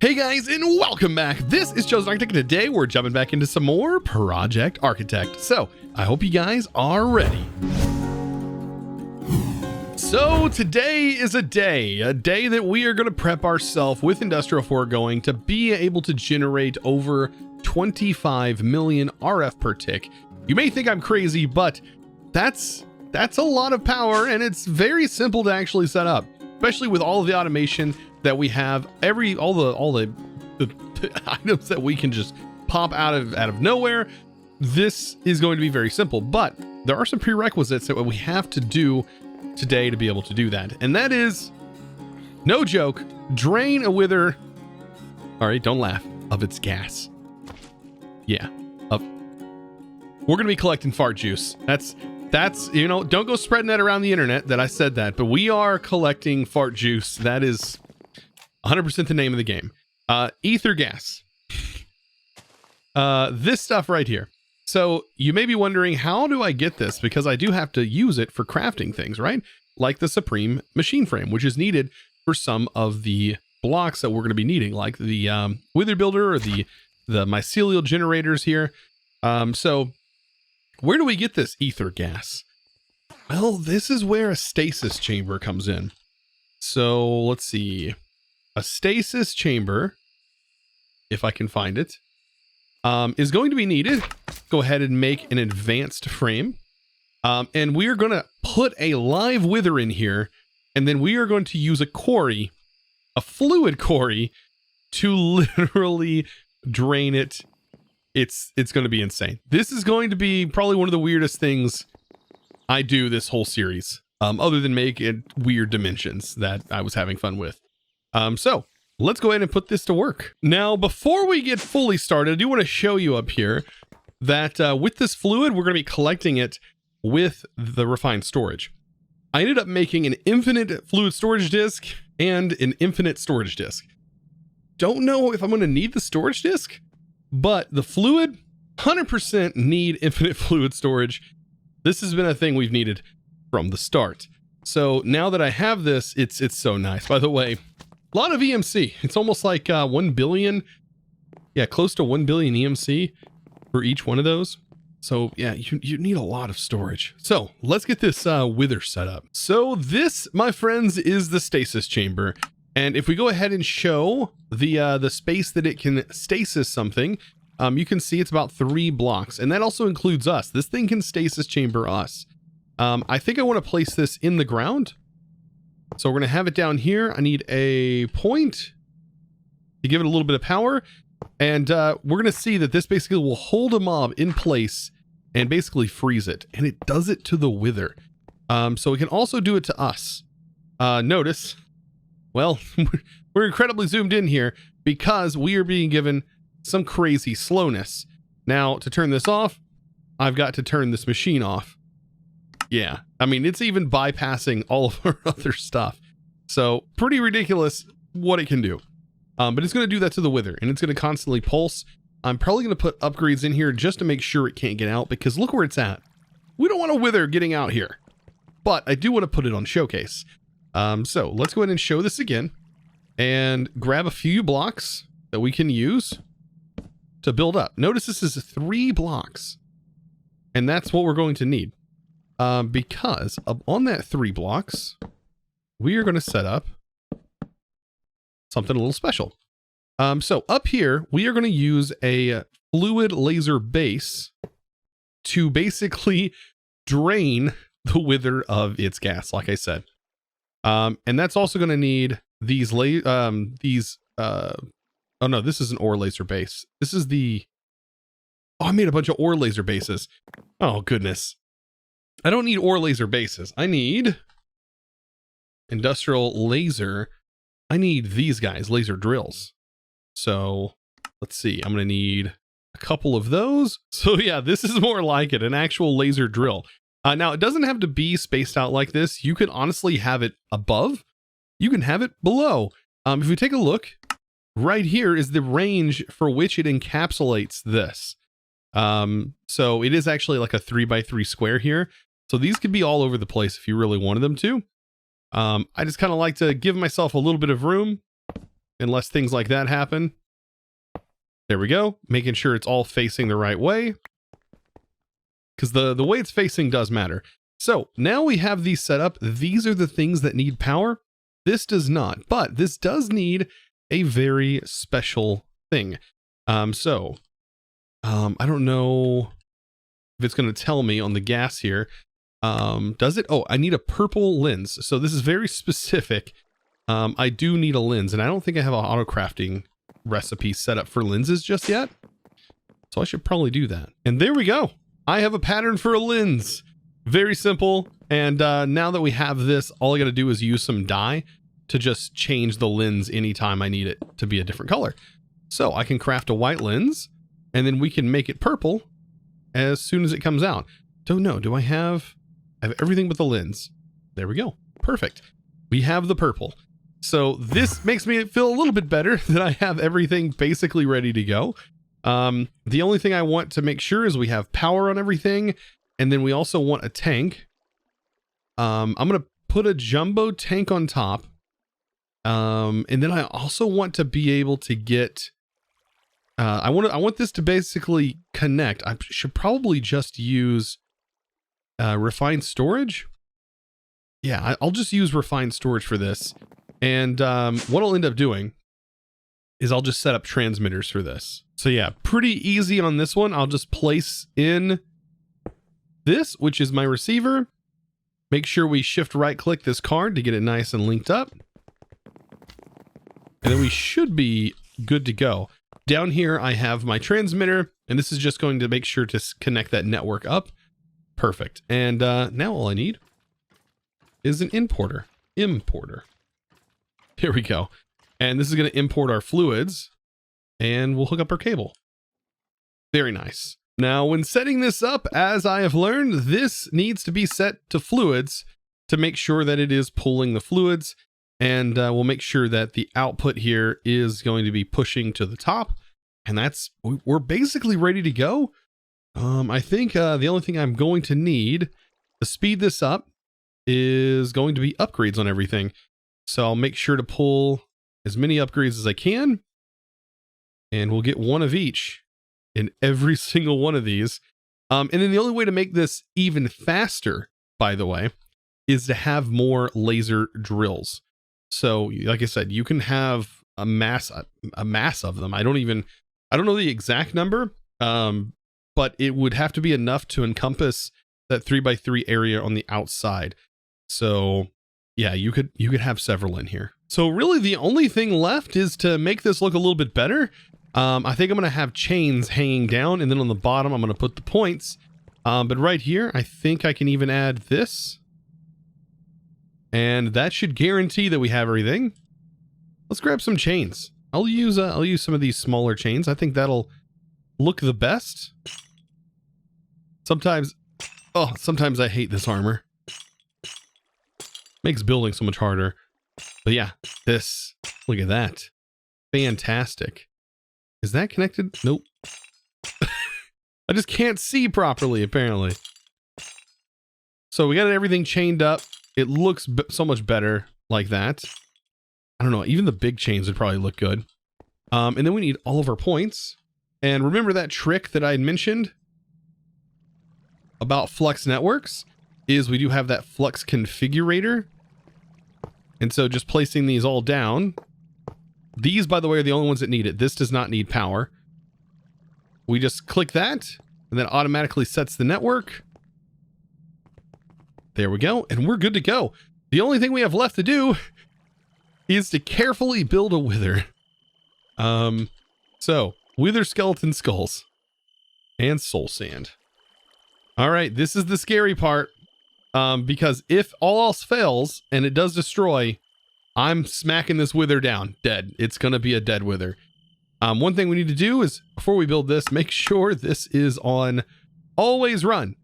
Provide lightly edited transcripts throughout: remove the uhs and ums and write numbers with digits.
Hey guys, and welcome back. This is ChosenArchitect, and today we're jumping back into some more Project Architect. So I hope you guys are ready. So today is a day that we are going to prep ourselves with industrial foregoing to be able to generate over 25 million RF per tick. You may think I'm crazy, but that's a lot of power, and it's very simple to actually set up, especially with all of the automation that we have, all the items that we can just pop out of nowhere. This is going to be very simple, but there are some prerequisites that we have to do today to be able to do that, and that is, no joke, drain a wither, all right, don't laugh, of its gas. Yeah, we're gonna be collecting fart juice. That's, you know, don't go spreading that around the internet that I said that, but we are collecting fart juice. That is 100% the name of the game. Ether gas. This stuff right here. So you may be wondering, how do I get this? Because I do have to use it for crafting things, right? Like the Supreme machine frame, which is needed for some of the blocks that we're going to be needing, like the Wither Builder or the Mycelial generators here. So where do we get this ether gas? Well, this is where a stasis chamber comes in. So let's see. A stasis chamber, if I can find it, is going to be needed. Go ahead and make an advanced frame. And we are going to put a live wither in here. And then we are going to use a quarry, a fluid quarry, to literally drain it. It's going to be insane. This is going to be probably one of the weirdest things I do this whole series, other than make it weird dimensions that I was having fun with. So let's go ahead and put this to work. Now, before we get fully started, I do want to show you up here that with this fluid, we're going to be collecting it with the refined storage. I ended up making an infinite fluid storage disk and an infinite storage disk. Don't know if I'm going to need the storage disk, but the fluid, 100% need infinite fluid storage. This has been a thing we've needed from the start. So now that I have this, it's so nice. By the way, a lot of EMC. It's almost like 1 billion. Yeah, close to 1 billion EMC for each one of those. So yeah, you need a lot of storage. So let's get this wither set up. So this, my friends, is the stasis chamber. And if we go ahead and show the space that it can stasis something, you can see it's about 3 blocks. And that also includes us. This thing can stasis chamber us. I think I want to place this in the ground. So we're going to have it down here. I need a point to give it a little bit of power. And we're going to see that this basically will hold a mob in place and basically freeze it. And it does it to the wither. So it can also do it to us. Notice, well, we're incredibly zoomed in here because we are being given some crazy slowness. Now, to turn this off, I've got to turn this machine off. Yeah, I mean, it's even bypassing all of our other stuff. So pretty ridiculous what it can do. But it's going to do that to the wither, and it's going to constantly pulse. I'm probably going to put upgrades in here just to make sure it can't get out, because look where it's at. We don't want a wither getting out here, but I do want to put it on showcase. So let's go ahead and show this again and grab a few blocks that we can use to build up. Notice this is 3 blocks, and that's what we're going to need. Because on that 3 blocks, we are going to set up something a little special. So up here, we are going to use a fluid laser base to basically drain the wither of its gas, like I said. And that's also going to need these, oh no, this is an ore laser base. This is the, oh, I made a bunch of ore laser bases. Oh, goodness. I don't need ore laser bases. I need industrial laser. I need these guys, laser drills. So let's see. I'm going to need a couple of those. So yeah, this is more like it, an actual laser drill. Now, it doesn't have to be spaced out like this. You can honestly have it above. You can have it below. If we take a look, right here is the range for which it encapsulates this. So it is actually like a 3x3 square here. So these could be all over the place if you really wanted them to. I just kind of like to give myself a little bit of room unless things like that happen. There we go. Making sure it's all facing the right way, because the way it's facing does matter. So now we have these set up. These are the things that need power. This does not, but this does need a very special thing. I don't know if it's going to tell me on the gas here. Does it? Oh, I need a purple lens. So this is very specific. I do need a lens, and I don't think I have an auto crafting recipe set up for lenses just yet. So I should probably do that. And there we go. I have a pattern for a lens. Very simple. And now that we have this, all I got to do is use some dye to just change the lens anytime I need it to be a different color. So I can craft a white lens, and then we can make it purple as soon as it comes out. Don't know. Do I have everything but the lens? There we go. Perfect. We have the purple. So this makes me feel a little bit better that I have everything basically ready to go. The only thing I want to make sure is we have power on everything. And then we also want a tank. I'm going to put a jumbo tank on top. And then I also want to be able to get, I want this to basically connect. I should probably just use, refined storage. Yeah, I'll just use refined storage for this. And, what I'll end up doing is I'll just set up transmitters for this. So yeah, pretty easy on this one. I'll just place in this, which is my receiver. Make sure we shift right click this card to get it nice and linked up. And then we should be good to go. Down here, I have my transmitter, and this is just going to make sure to connect that network up. Perfect. And now all I need is an importer. Here we go. And this is going to import our fluids, and we'll hook up our cable. Very nice. Now, when setting this up, as I have learned, this needs to be set to fluids to make sure that it is pulling the fluids. And we'll make sure that the output here is going to be pushing to the top. And we're basically ready to go. I think the only thing I'm going to need to speed this up is going to be upgrades on everything. So I'll make sure to pull as many upgrades as I can. And we'll get one of each in every single one of these. And then the only way to make this even faster, by the way, is to have more laser drills. So like I said, you can have a mass of them. I don't know the exact number, but it would have to be enough to encompass that 3x3 area on the outside. So yeah, you could have several in here. So really the only thing left is to make this look a little bit better. I think I'm going to have chains hanging down, and then on the bottom, I'm going to put the points. But right here, I think I can even add this. And that should guarantee that we have everything. Let's grab some chains. I'll use some of these smaller chains. I think that'll look the best. Sometimes I hate this armor. Makes building so much harder. But yeah, look at that. Fantastic. Is that connected? Nope. I just can't see properly, apparently. So we got everything chained up. It looks so much better like that. I don't know. Even the big chains would probably look good. And then we need all of our points. And remember that trick that I had mentioned about Flux Networks is we do have that Flux configurator. And so just placing these all down. These, by the way, are the only ones that need it. This does not need power. We just click that, and then automatically sets the network. There we go, and we're good to go. The only thing we have left to do is to carefully build a wither. So, wither skeleton skulls and soul sand. All right, this is the scary part, because if all else fails and it does destroy, I'm smacking this wither down, dead. It's going to be a dead wither. One thing we need to do is, before we build this, make sure this is on always run.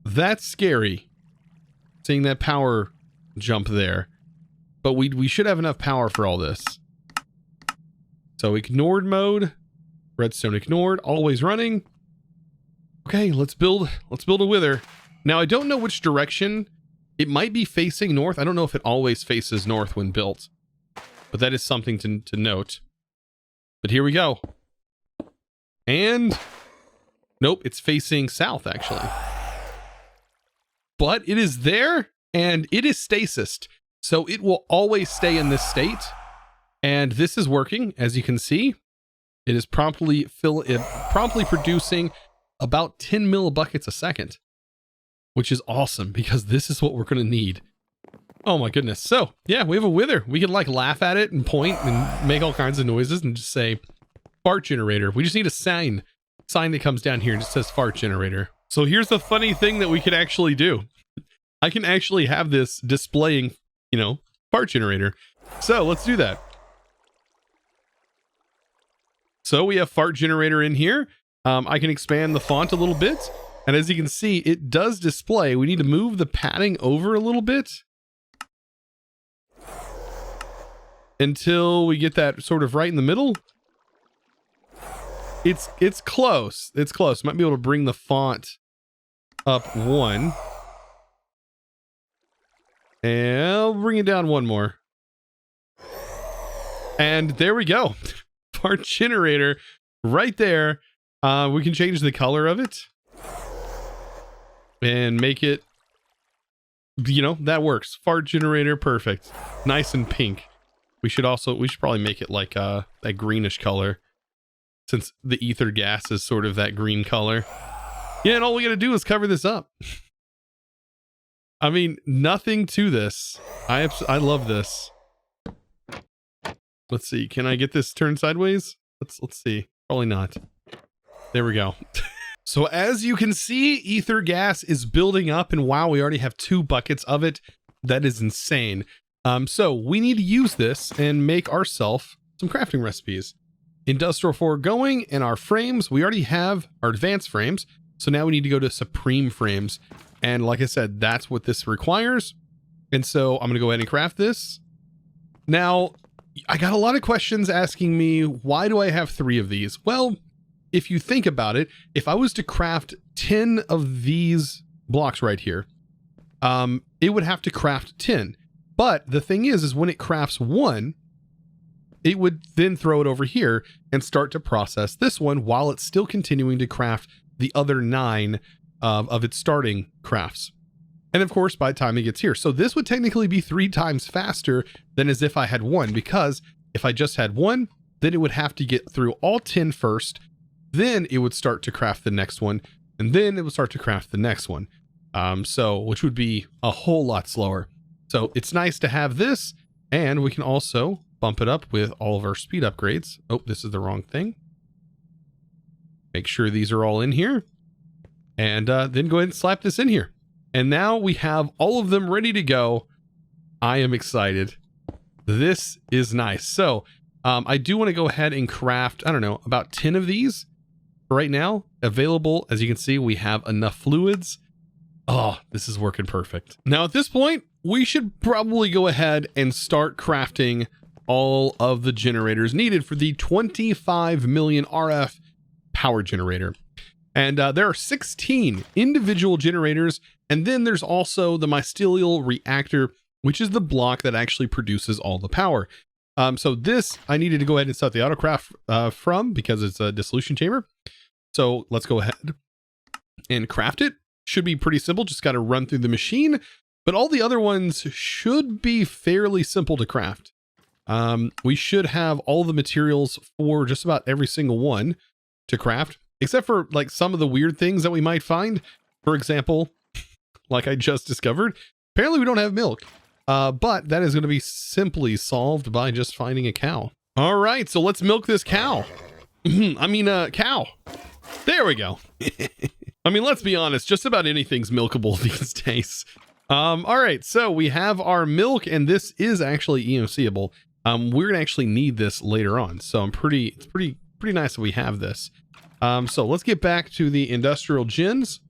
That's scary, seeing that power jump there. But we should have enough power for all this. So ignored mode, redstone ignored, always running. Okay, let's build a wither. Now I don't know which direction. It might be facing north. I don't know if it always faces north when built. but that is something to note. But here we go. And nope, it's facing south actually. But it is there and it is stasis. So it will always stay in this state. And this is working, as you can see. It is promptly producing about 10 millibuckets a second, which is awesome because this is what we're going to need. Oh my goodness. So yeah, we have a wither. We can like laugh at it and point and make all kinds of noises and just say fart generator. We just need a sign that comes down here and just says fart generator. So here's the funny thing that we can actually do. I can actually have this displaying, you know, fart generator. So let's do that. So we have fart generator in here. I can expand the font a little bit. And as you can see, it does display. We need to move the padding over a little bit until we get that sort of right in the middle. It's close. It's close. Might be able to bring the font up one. And I'll bring it down one more. And there we go. Fart generator right there. We can change the color of it and make it, you know, that works. Fart generator, perfect. Nice and pink. We should probably make it like that greenish color, since the ether gas is sort of that green color. Yeah, and all we gotta do is cover this up. I mean, nothing to this. I love this. Let's see. Can I get this turned sideways? Let's see. Probably not. There we go. So as you can see, ether gas is building up, and wow, we already have 2 buckets of it. That is insane. So we need to use this and make ourselves some crafting recipes. Industrial 4 going, and our frames, we already have our advanced frames. So now we need to go to supreme frames. And like I said, that's what this requires. And so I'm going to go ahead and craft this. Now, I got a lot of questions asking me, why do I have 3 of these? Well, if you think about it, if I was to craft 10 of these blocks right here, it would have to craft 10. But the thing is when it crafts 1, it would then throw it over here and start to process this one while it's still continuing to craft the other 9 of its starting crafts. And of course, by the time it gets here. So this would technically be 3 times faster than as if I had 1, because if I just had 1, then it would have to get through all 10 first. Then it would start to craft the next one, and then it would start to craft the next one. Which would be a whole lot slower. So it's nice to have this, and we can also bump it up with all of our speed upgrades. Oh, this is the wrong thing. Make sure these are all in here, and then go ahead and slap this in here. And now we have all of them ready to go. I am excited. This is nice. So I do want to go ahead and craft, I don't know, about 10 of these. Right now, available, as you can see, we have enough fluids. Oh, this is working perfect. Now at this point, we should probably go ahead and start crafting all of the generators needed for the 25 million RF power generator. And there are 16 individual generators, and then there's also the mycelial reactor, which is the block that actually produces all the power. So this, I needed to go ahead and set the autocraft from, because it's a dissolution chamber. So let's go ahead and craft it. Should be pretty simple, just got to run through the machine, but all the other ones should be fairly simple to craft. We should have all the materials for just about every single one to craft, except for like some of the weird things that we might find. For example, like I just discovered, apparently we don't have milk, but that is going to be simply solved by just finding a cow. All right, so let's milk this cow. Cow. There we go. I mean, let's be honest, just about anything's milkable these days. All right, so we have our milk, and this is actually EMCable. We're gonna actually need this later on, so it's pretty nice that we have this. So let's get back to the industrial gens.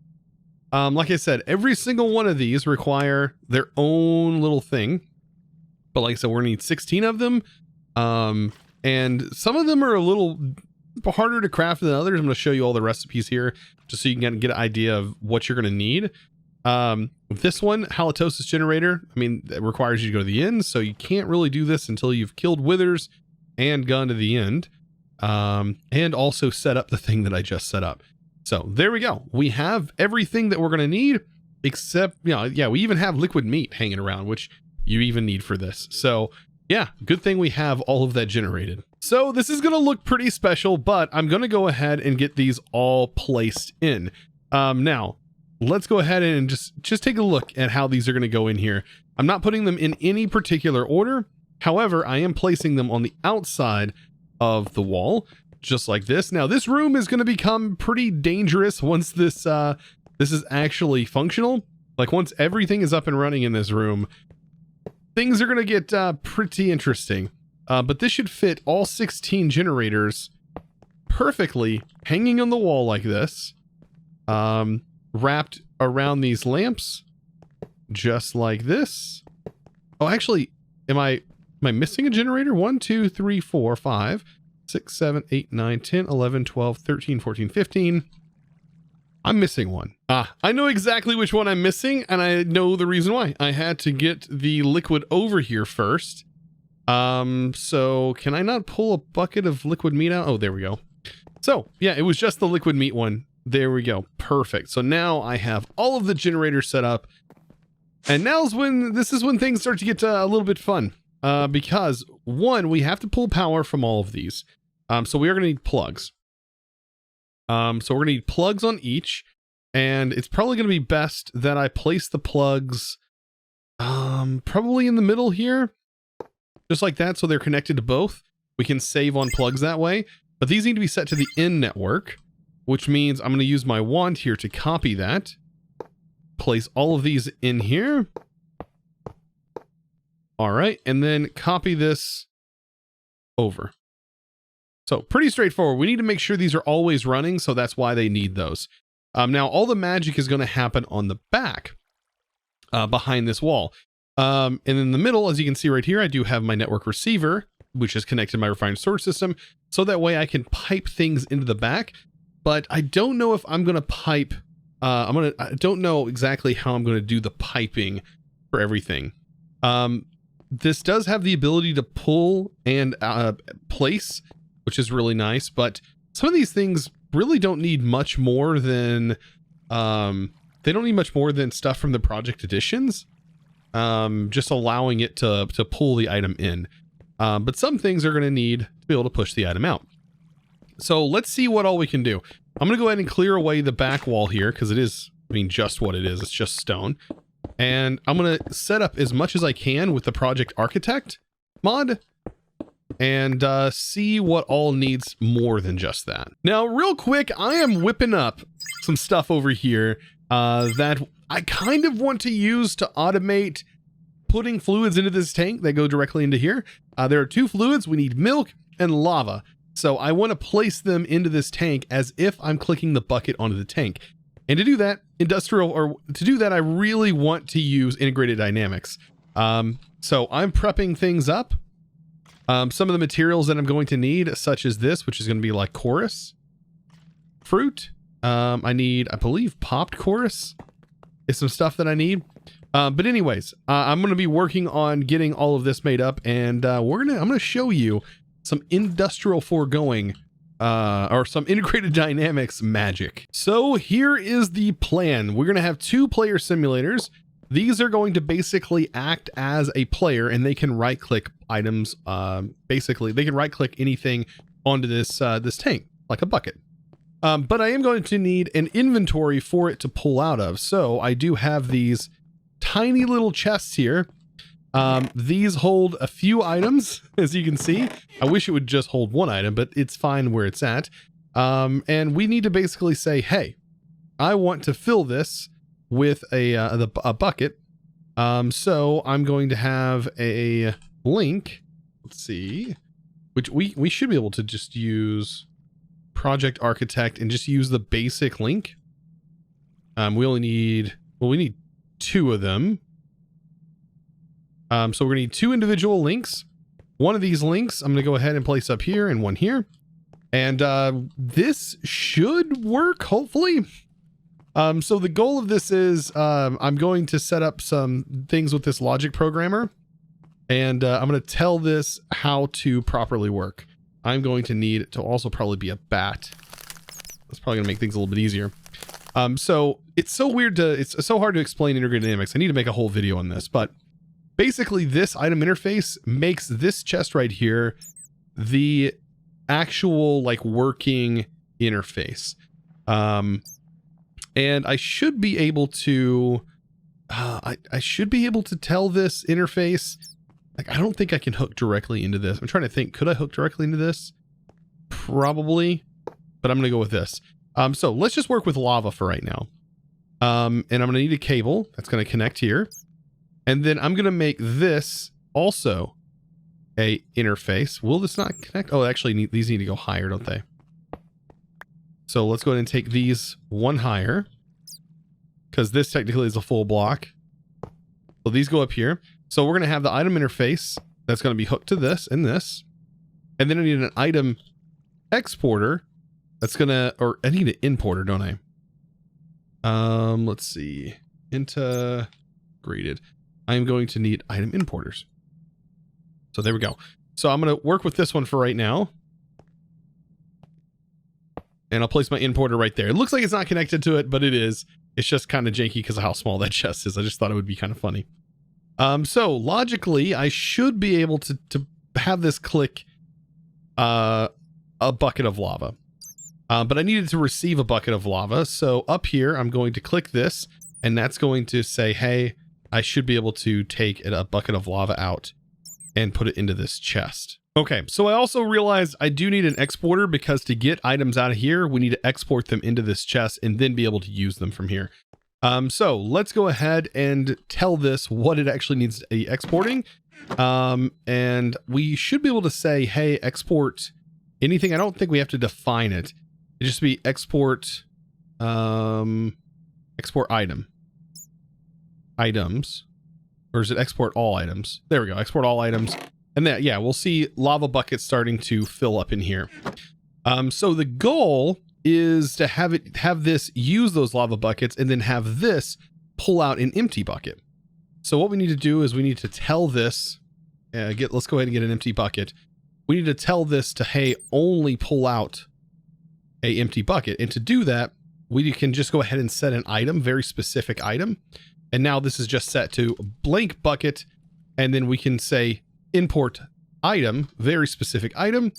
Like I said, every single one of these require their own little thing, but like I said, we're gonna need 16 of them. And some of them are a little harder to craft than others. I'm going to show you all the recipes here just so you can get an idea of what you're going to need. This one, halitosis generator, I mean, it requires you to go to the end, so you can't really do this until you've killed withers and gone to the end, and also set up the thing that I just set up. So there we go. We have everything that we're going to need, except, you know, yeah, we even have liquid meat hanging around, which you even need for this. So yeah, good thing we have all of that generated. So this is going to look pretty special, but I'm going to go ahead and get these all placed in. Now, let's go ahead and just take a look at how these are going to go in here. I'm not putting them in any particular order. However, I am placing them on the outside of the wall, just like this. Now, this room is going to become pretty dangerous once this is actually functional. Like, once everything is up and running in this room, things are going to get pretty interesting. But this should fit all 16 generators perfectly, hanging on the wall like this. Wrapped around these lamps, just like this. Oh, actually, am I missing a generator? 1, 2, 3, 4, 5, 6, 7, 8, 9, 10, 11, 12, 13, 14, 15. I'm missing one. I know exactly which one I'm missing, and I know the reason why. I had to get the liquid over here first. So can I not pull a bucket of liquid meat out? Oh, there we go. So yeah, it was just the liquid meat one. There we go. Perfect. So now I have all of the generators set up, and this is when things start to get a little bit fun. Because one, we have to pull power from all of these. So we are going to need plugs. So we're going to need plugs on each, and it's probably going to be best that I place the plugs, probably in the middle here, just like that. So they're connected to both. We can save on plugs that way, but these need to be set to the in network, which means I'm going to use my wand here to copy that, place all of these in here. All right. And then copy this over. So pretty straightforward. We need to make sure these are always running. So that's why they need those. Now all the magic is going to happen on the back, behind this wall. And in the middle, as you can see right here, I do have my network receiver, which is connected to my refined storage system. So that way I can pipe things into the back. But I don't know if I'm going to pipe, I don't know exactly how I'm going to do the piping for everything. This does have the ability to pull and place, which is really nice, but some of these things really don't need much more than, they don't need much more than stuff from the project editions. Just allowing it to pull the item in. But some things are going to need to be able to push the item out. So let's see what all we can do. I'm going to go ahead and clear away the back wall here, because it is, I mean, just what it is. It's just stone. And I'm going to set up as much as I can with the Project Architect mod, and see what all needs more than just that. Now, real quick, I am whipping up some stuff over here that I kind of want to use to automate putting fluids into this tank that go directly into here. There are two fluids. We need milk and lava. So I want to place them into this tank as if I'm clicking the bucket onto the tank. And to do that, I really want to use integrated dynamics. So I'm prepping things up. Some of the materials that I'm going to need, such as this, which is going to be like chorus fruit. I need, I believe, popped chorus is some stuff that I need. But anyways, I'm going to be working on getting all of this made up, and I'm going to show you some industrial foregoing, or some integrated dynamics magic. So here is the plan. We're going to have 2 player simulators. These are going to basically act as a player, and they can right click items. Basically they can right click anything onto this, this tank, like a bucket. But I am going to need an inventory for it to pull out of. So I do have these tiny little chests here. These hold a few items, as you can see. I wish it would just hold one item, but it's fine where it's at. And we need to basically say, hey, I want to fill this with a bucket. So I'm going to have a link. Let's see, which we should be able to just use Project Architect and just use the basic link. We only need, well, we need 2 of them. So we're gonna need 2 individual links. One of these links I'm gonna go ahead and place up here and one here. And this should work, hopefully. So the goal of this is I'm going to set up some things with this logic programmer, and I'm going to tell this how to properly work. I'm going to need it to also probably be a bat. That's probably going to make things a little bit easier. So it's so weird it's so hard to explain integrated dynamics. I need to make a whole video on this, but basically this item interface makes this chest right here the actual like working interface. And I should be able to, I should be able to tell this interface, like, I don't think I can hook directly into this. I'm trying to think, could I hook directly into this? Probably, but I'm going to go with this. So let's just work with lava for right now. And I'm going to need a cable that's going to connect here. And then I'm going to make this also a interface. Will this not connect? Oh, actually these need to go higher, don't they? So let's go ahead and take these one higher, because this technically is a full block. So these go up here. So we're going to have the item interface that's going to be hooked to this and this. And then I need an item exporter that's going to, or I need an importer, don't I? Let's see. Integrated. I'm going to need item importers. So there we go. So I'm going to work with this one for right now. And I'll place my importer right there. It looks like it's not connected to it, but it is. It's just kind of janky because of how small that chest is. I just thought it would be kind of funny. So logically, I should be able to have this click a bucket of lava. But I needed to receive a bucket of lava. So up here, I'm going to click this, and that's going to say, hey, I should be able to take a bucket of lava out and put it into this chest. Okay, so I also realized I do need an exporter, because to get items out of here, we need to export them into this chest and then be able to use them from here. So let's go ahead and tell this what it actually needs to be exporting. And we should be able to say, hey, export anything. I don't think we have to define it. It just be export, export items, or is it export all items? There we go. Export all items. And that, yeah, we'll see lava buckets starting to fill up in here. So the goal is to have this use those lava buckets and then have this pull out an empty bucket. So what we need to do is we need to tell this, let's go ahead and get an empty bucket. We need to tell this to, hey, only pull out a empty bucket. And to do that, we can just go ahead and set an item, very specific item. And now this is just set to blank bucket. And then we can say import item, very specific item.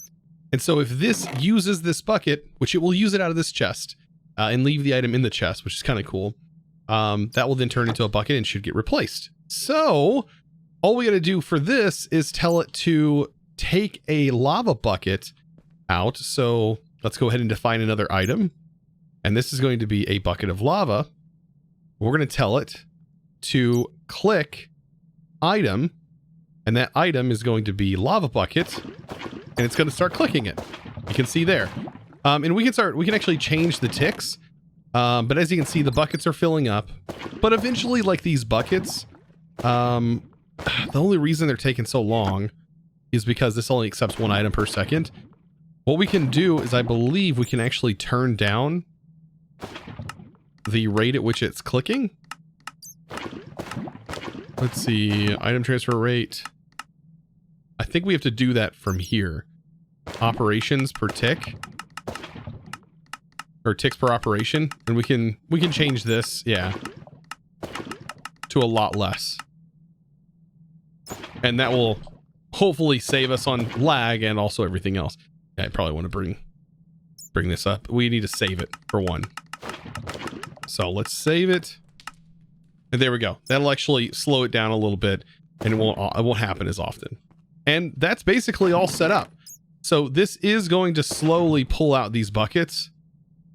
And so if this uses this bucket, which it will use it out of this chest and leave the item in the chest, which is kind of cool, that will then turn into a bucket and should get replaced. So all we got to do for this is tell it to take a lava bucket out. So let's go ahead and define another item. And this is going to be a bucket of lava. We're going to tell it to click item, and that item is going to be lava bucket, and it's going to start clicking it. You can see there. And we can actually change the ticks. But as you can see, the buckets are filling up. But eventually, like these buckets, the only reason they're taking so long is because this only accepts one item per second. What we can do is, I believe we can actually turn down the rate at which it's clicking. Let's see, item transfer rate. I think we have to do that from here. Operations per tick, or ticks per operation, and we can change this, yeah, to a lot less, and that will hopefully save us on lag and also everything else. Yeah, I probably want to bring this up. We need to save it for one. So let's save it. And there we go. That'll actually slow it down a little bit, and it won't happen as often. And that's basically all set up. So this is going to slowly pull out these buckets,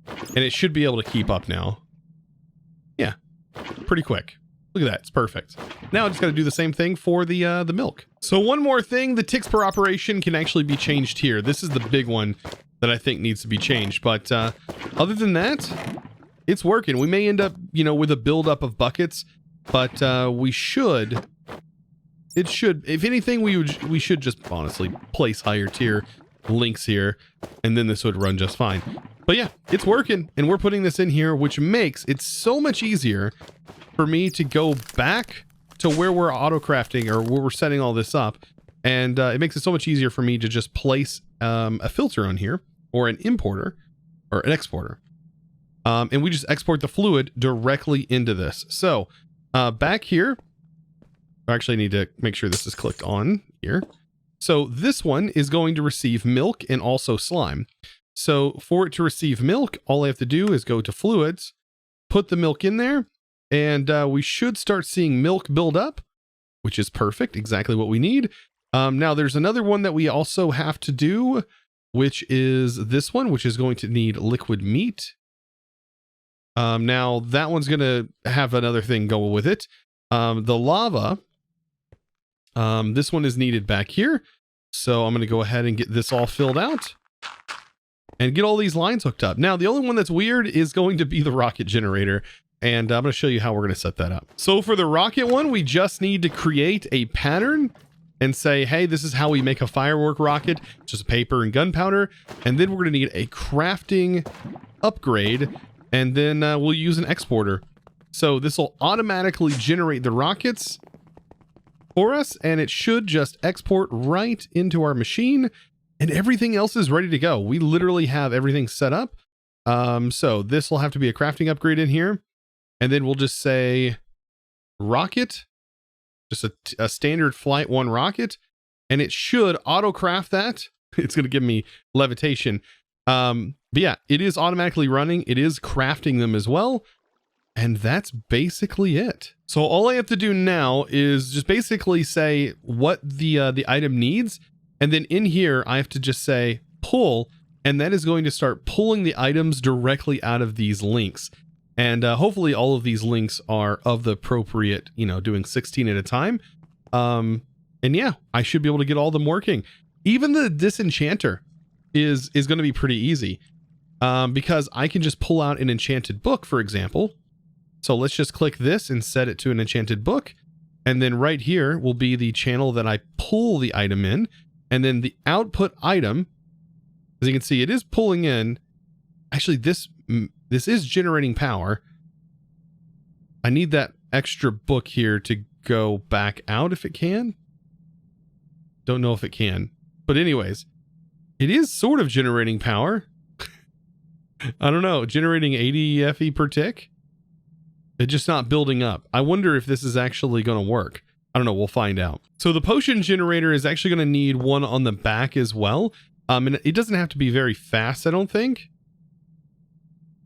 and it should be able to keep up now. Yeah, pretty quick. Look at that. It's perfect. Now I just got to do the same thing for the milk. So one more thing, the ticks per operation can actually be changed here. This is the big one that I think needs to be changed. But other than that, it's working. We may end up, with a buildup of buckets, but we should. It should, if anything, we should just honestly place higher tier links here, and then this would run just fine. But yeah, it's working, and we're putting this in here, which makes it so much easier for me to go back to where we're auto crafting or where we're setting all this up. And it makes it so much easier for me to just place a filter on here, or an importer or an exporter. And we just export the fluid directly into this. So back here, I actually need to make sure this is clicked on here. So this one is going to receive milk and also slime. So for it to receive milk, all I have to do is go to fluids, put the milk in there, and we should start seeing milk build up, which is perfect, exactly what we need. Now there's another one that we also have to do, which is this one, which is going to need liquid meat. Now that one's going to have another thing go with it. The lava, this one is needed back here. So I'm going to go ahead and get this all filled out and get all these lines hooked up. Now, the only one that's weird is going to be the rocket generator. And I'm going to show you how we're going to set that up. So for the rocket one, we just need to create a pattern and say, hey, this is how we make a firework rocket, just paper and gunpowder. And then we're going to need a crafting upgrade. And then we'll use an exporter. So this will automatically generate the rockets for us. And it should just export right into our machine. And everything else is ready to go. We literally have everything set up. So this will have to be a crafting upgrade in here. And then we'll just say rocket, just a standard flight 1 rocket. And it should auto craft that. It's going to give me levitation. But yeah, it is automatically running. It is crafting them as well. And that's basically it. So all I have to do now is just basically say what the item needs. And then in here, I have to just say pull, and that is going to start pulling the items directly out of these links. And hopefully all of these links are of the appropriate, doing 16 at a time. And yeah, I should be able to get all of them working. Even the disenchanter is going to be pretty easy because I can just pull out an enchanted book, for example. So let's just click this and set it to an enchanted book. And then right here will be the channel that I pull the item in. And then the output item, as you can see, it is pulling in. Actually, this is generating power. I need that extra book here to go back out if it can. Don't know if it can. But anyways, it is sort of generating power. I don't know, generating 80 FE per tick. It's just not building up. I wonder if this is actually going to work. I don't know. We'll find out. So the potion generator is actually going to need one on the back as well. And it doesn't have to be very fast, I don't think.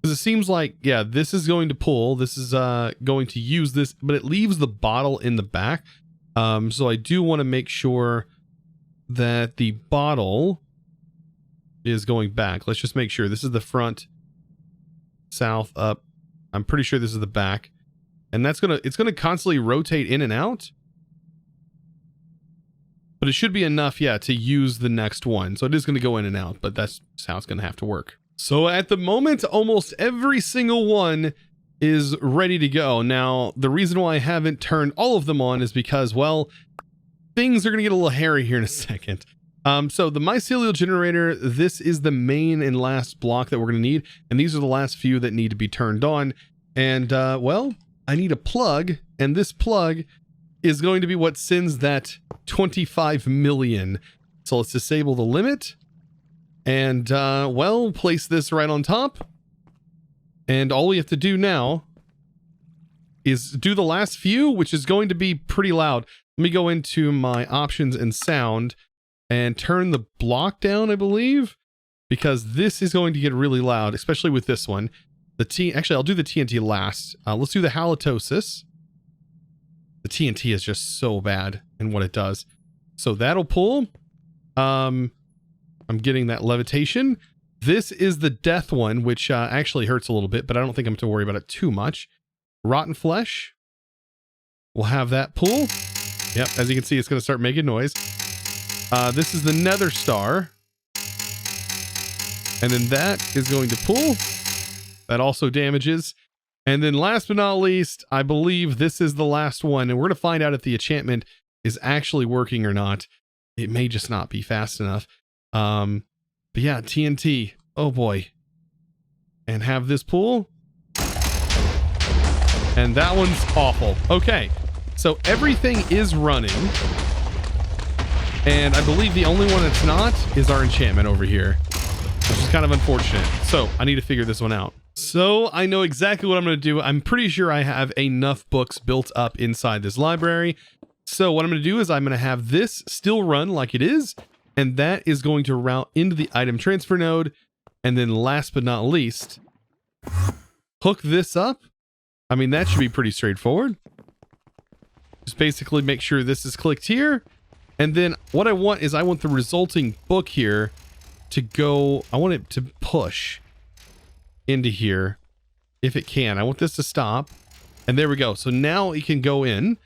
Because it seems like, yeah, this is going to pull. This is going to use this, but it leaves the bottle in the back. So I do want to make sure that the bottle is going back. Let's just make sure. This is the front, south, up. I'm pretty sure this is the back. And it's gonna constantly rotate in and out. But it should be enough, yeah, to use the next one. So it is going to go in and out, but that's how it's going to have to work. So at the moment, almost every single one is ready to go. Now, the reason why I haven't turned all of them on is because, well, things are going to get a little hairy here in a second. So the mycelial generator, this is the main and last block that we're going to need. And these are the last few that need to be turned on. And, well, I need a plug, and this plug is going to be what sends that 25 million. So let's disable the limit and, well, place this right on top. And all we have to do now is do the last few, which is going to be pretty loud. Let me go into my options and sound and turn the block down, I believe, because this is going to get really loud, especially with this one. Actually, I'll do the TNT last. Let's do the halitosis. The TNT is just so bad in what it does. So that'll pull. I'm getting that levitation. This is the death one, which actually hurts a little bit, but I don't think I'm to worry about it too much. Rotten flesh. We'll have that pull. Yep, as you can see, it's going to start making noise. This is the nether star. And then that is going to pull. That also damages. And then last but not least, I believe this is the last one. And we're going to find out if the enchantment is actually working or not. It may just not be fast enough. But yeah, TNT. Oh boy. and have this pool. And that one's awful. Okay, so everything is running. And I believe the only one that's not is our enchantment over here, which is kind of unfortunate. So I need to figure this one out. So I know exactly what I'm going to do. I'm pretty sure I have enough books built up inside this library. So what I'm going to do is I'm going to have this still run like it is. And that is going to route into the item transfer node. And then last but not least, hook this up. I mean, that should be pretty straightforward. Just basically make sure this is clicked here. And then what I want is I want the resulting book here to go, I want it to push into here if it can. I want this to stop. And there we go. So now it can go in.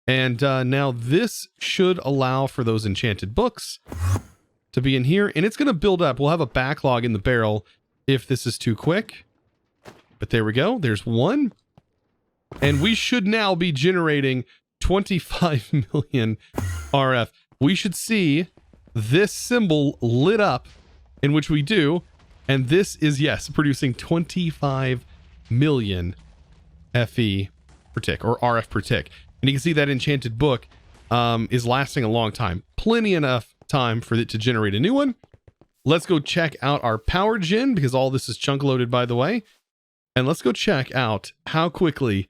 And now this should allow for those enchanted books to be in here. And it's going to build up. We'll have a backlog in the barrel if this is too quick. But there we go. There's one. And we should now be generating 25 million RF. We should see this symbol lit up, in which we do. And this is, yes, producing 25 million FE per tick, or RF per tick. And you can see that enchanted book is lasting a long time. Plenty enough time for it to generate a new one. Let's go check out our power gen, because all this is chunk loaded, by the way. And let's go check out how quickly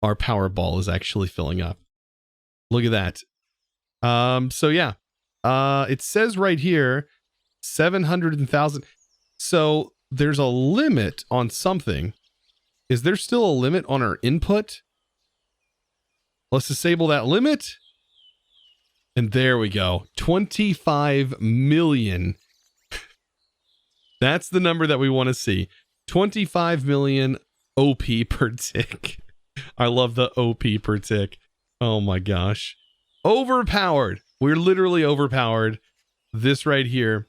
our power ball is actually filling up. Look at that. So yeah, it says right here, 700,000. So there's a limit on something. Is there still a limit on our input? Let's disable that limit. And there we go. 25 million. That's the number that we want to see. 25 million OP per tick. I love the OP per tick. Oh my gosh. Overpowered. We're literally overpowered. This right here.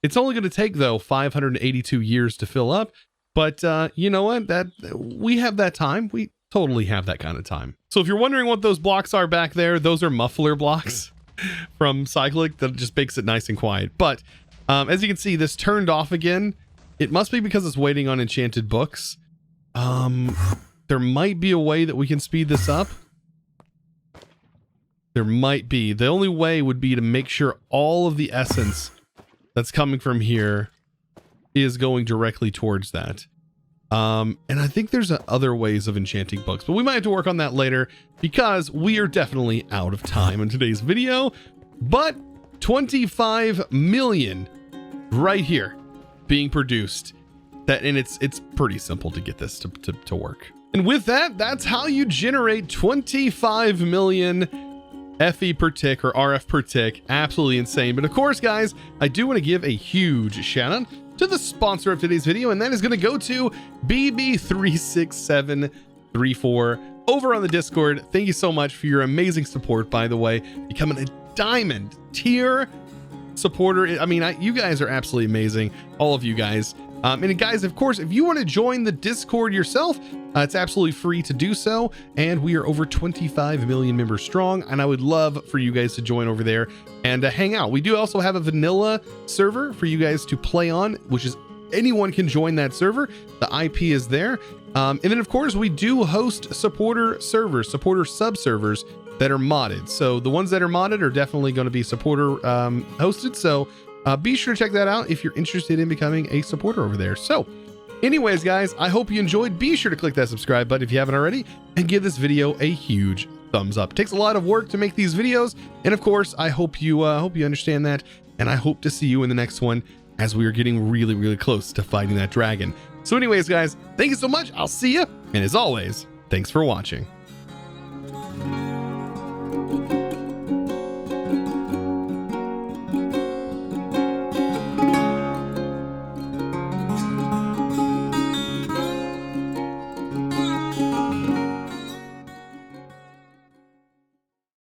It's only going to take, though, 582 years to fill up. But you know what? We have that time. We totally have that kind of time. So if you're wondering what those blocks are back there, those are muffler blocks from Cyclic that just makes it nice and quiet. But as you can see, this turned off again. It must be because it's waiting on enchanted books. There might be a way that we can speed this up. There might be. The only way would be to make sure all of the essence that's coming from here is going directly towards that. And I think there's other ways of enchanting books, but we might have to work on that later because we are definitely out of time in today's video. But 25 million right here being produced. And it's pretty simple to get this to work. And with that, that's how you generate 25 million FE per tick, or RF per tick. Absolutely insane. But of course, guys, I do want to give a huge shout out to the sponsor of today's video, and that is going to go to BB36734 over on the Discord. Thank you so much for your amazing support, by the way, becoming a diamond tier supporter. I mean, you guys are absolutely amazing, all of you guys. And guys, of course, if you want to join the Discord yourself, it's absolutely free to do so. And we are over 25 million members strong. And I would love for you guys to join over there and hang out. We do also have a vanilla server for you guys to play on, which is anyone can join that server. The IP is there. And then, of course, we do host supporter servers, supporter sub servers that are modded. So the ones that are modded are definitely going to be supporter hosted. So be sure to check that out if you're interested in becoming a supporter over there. So anyways, guys, I hope you enjoyed. Be sure to click that subscribe button if you haven't already, and give this video a huge thumbs up. It takes a lot of work to make these videos, and of course, I hope you understand that, and I hope to see you in the next one as we are getting really, really close to fighting that dragon. So anyways, guys, thank you so much. I'll see you, and as always, thanks for watching.